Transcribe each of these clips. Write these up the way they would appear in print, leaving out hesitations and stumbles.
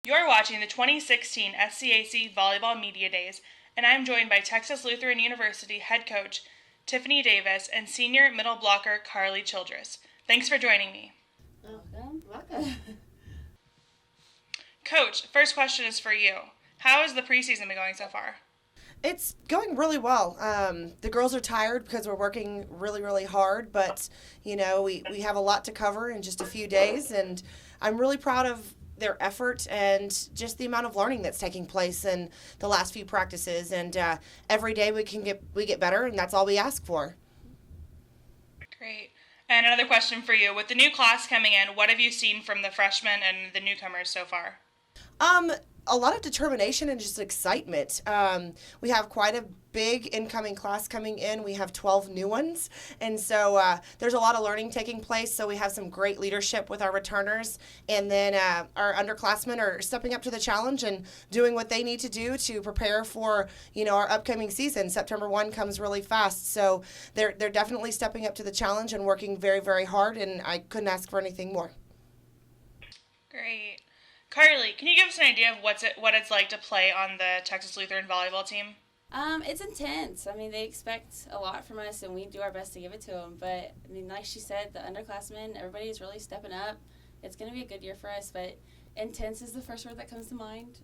You're watching the 2016 SCAC Volleyball Media Days, and I'm joined by Texas Lutheran University head coach Tiffany Davis and senior middle blocker Carly Childress. Thanks for joining me. Welcome. Coach, first question is for you. How has the preseason been going so far? It's going really well. The girls are tired because we're working really, really hard, but, we have a lot to cover in just a few days, and I'm really proud of their effort and just the amount of learning that's taking place in the last few practices. And every day we get better, and that's all we ask for. Great. And another question for you. With the new class coming in, what have you seen from the freshmen and the newcomers so far? A lot of determination and just excitement. We have quite a big incoming class coming in. We have 12 new ones. And so there's a lot of learning taking place. So we have some great leadership with our returners. And then our underclassmen are stepping up to the challenge and doing what they need to do to prepare for, our upcoming season. September 1 comes really fast. So they're definitely stepping up to the challenge and working very, very hard. And I couldn't ask for anything more. Great. Carly, can you give us an idea of what it's like to play on the Texas Lutheran volleyball team? It's intense. They expect a lot from us, and we do our best to give it to them. But, like she said, the underclassmen, everybody's really stepping up. It's going to be a good year for us, but intense is the first word that comes to mind.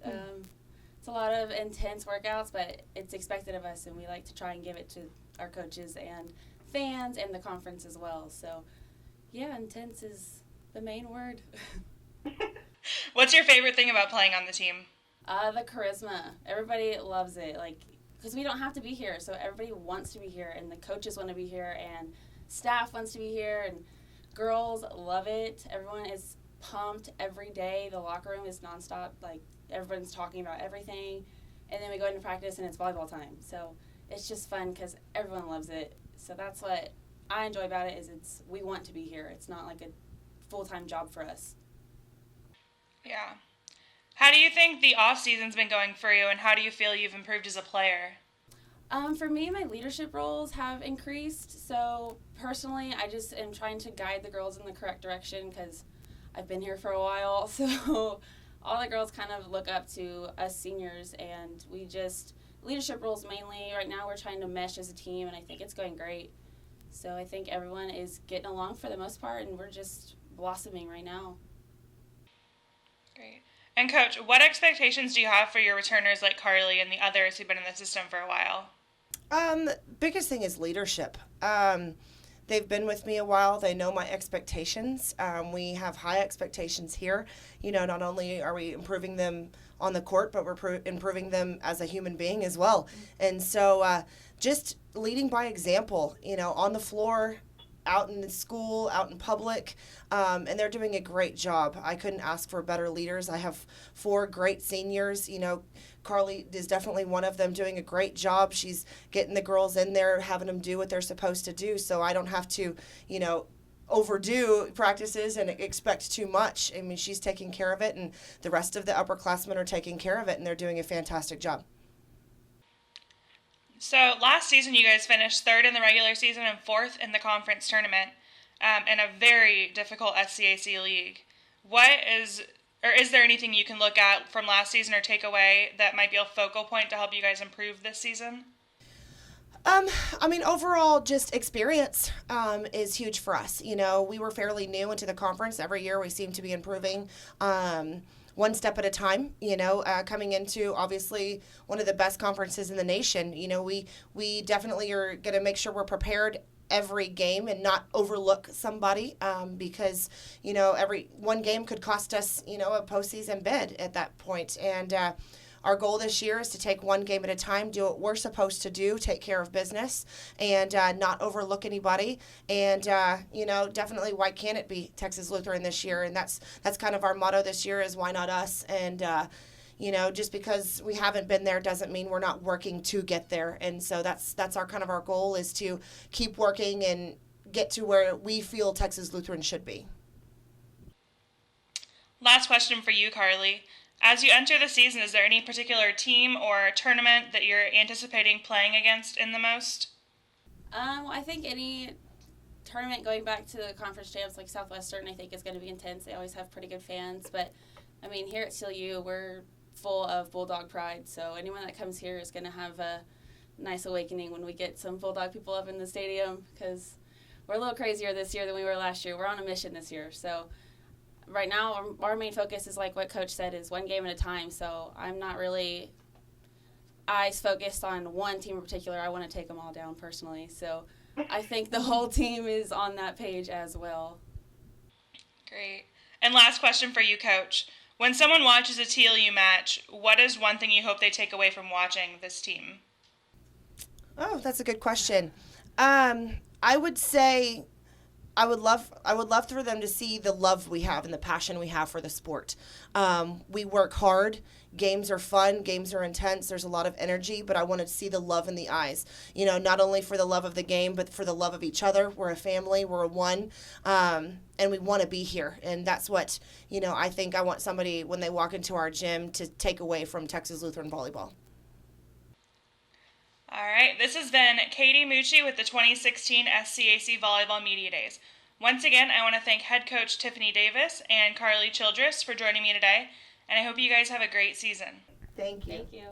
It's a lot of intense workouts, but it's expected of us, and we like to try and give it to our coaches and fans and the conference as well. So, yeah, intense is the main word. What's your favorite thing about playing on the team? The charisma. Everybody loves it. Because we don't have to be here, so everybody wants to be here, and the coaches want to be here, and staff wants to be here, and girls love it. Everyone is pumped every day. The locker room is nonstop. Everyone's talking about everything, and then we go into practice, and it's volleyball time. So it's just fun because everyone loves it. So that's what I enjoy about it is we want to be here. It's not like a full-time job for us. Yeah. How do you think the off-season's been going for you, and how do you feel you've improved as a player? For me, my leadership roles have increased. So personally, I just am trying to guide the girls in the correct direction because I've been here for a while. So all the girls kind of look up to us seniors, and leadership roles mainly. Right now we're trying to mesh as a team, and I think it's going great. So I think everyone is getting along for the most part, and we're just blossoming right now. Great. And Coach, what expectations do you have for your returners like Carly and the others who've been in the system for a while? Biggest thing is leadership. They've been with me a while. They know my expectations. We have high expectations here. Not only are we improving them on the court, but we're improving them as a human being as well. And so just leading by example, on the floor, out in school, out in public, and they're doing a great job. I couldn't ask for better leaders. I have 4 great seniors. Carly is definitely one of them doing a great job. She's getting the girls in there, having them do what they're supposed to do, so I don't have to, overdo practices and expect too much. She's taking care of it, and the rest of the upperclassmen are taking care of it, and they're doing a fantastic job. So last season you guys finished 3rd in the regular season and 4th in the conference tournament in a very difficult SCAC league. Is there anything you can look at from last season or take away that might be a focal point to help you guys improve this season? Overall, just experience is huge for us. We were fairly new into the conference. Every year we seem to be improving. One step at a time, coming into obviously one of the best conferences in the nation. We definitely are going to make sure we're prepared every game and not overlook somebody because, every one game could cost us, a postseason bid at that point. And our goal this year is to take one game at a time, do what we're supposed to do, take care of business, and not overlook anybody. And, definitely why can't it be Texas Lutheran this year? And that's kind of our motto this year is why not us? And, just because we haven't been there doesn't mean we're not working to get there. And so that's our goal is to keep working and get to where we feel Texas Lutheran should be. Last question for you, Carly. As you enter the season, is there any particular team or tournament that you're anticipating playing against in the most? I think any tournament going back to the conference champs like Southwestern, I think is going to be intense. They always have pretty good fans, but I mean, here at CLU, we're full of Bulldog pride, so anyone that comes here is going to have a nice awakening when we get some Bulldog people up in the stadium, because we're a little crazier this year than we were last year. We're on a mission this year, so right now our main focus is, like what Coach said, is one game at a time, so I'm not really eyes focused on one team in particular. I want to take them all down personally, so I think the whole team is on that page as well. Great. And last question for you, Coach. When someone watches a TLU match, what is one thing you hope they take away from watching this team? Oh, that's a good question. I would say I would love for them to see the love we have and the passion we have for the sport. We work hard. Games are fun. Games are intense. There's a lot of energy, but I want to see the love in the eyes. You know, not only for the love of the game, but for the love of each other. We're a family. We're a one. And we want to be here. And that's what, you know, I think I want somebody, when they walk into our gym, to take away from Texas Lutheran Volleyball. All right, this has been Katie Mucci with the 2016 SCAC Volleyball Media Days. Once again, I want to thank head coach Tiffany Davis and Carly Childress for joining me today, and I hope you guys have a great season. Thank you. Thank you.